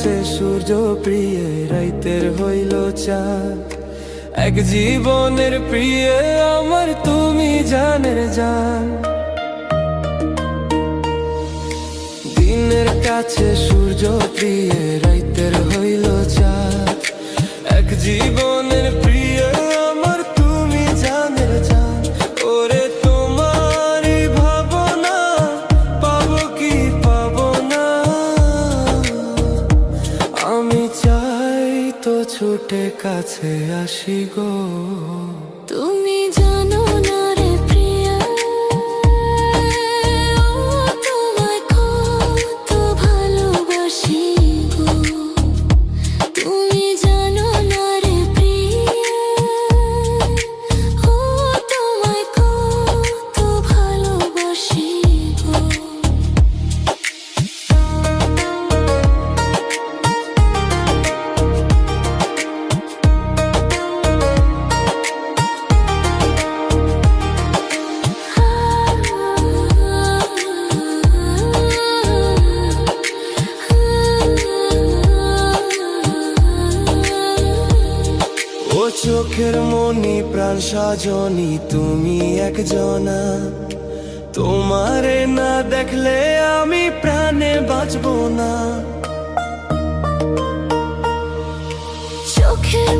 কাছে সূর্য প্রিয় রাইতের হইল চাঁদ। এক জীবনের প্রিয় আমার তুমি জানের জান। দিনের কাছে সূর্য প্রিয় রাইতের হইল চাঁদ। এক জীবনের প্রিয় আমার তুমি জানের জান। ওরে তোমারই ভাবনা পাবো কি পাবো না, আমি চাই তো ছুটে কাছে আসি গো। তুমি জানো না রে প্রিয়া, তোমায় কত ভালোবাসি গো। তুমি জানো না রে প্রিয়া, তোমায় কত ভালোবাসি গো। ও চোখের মনি প্রাণ সজনী তুমি একজনা, তোমারে না দেখলে আমি প্রাণে বাঁচবো না। চোখের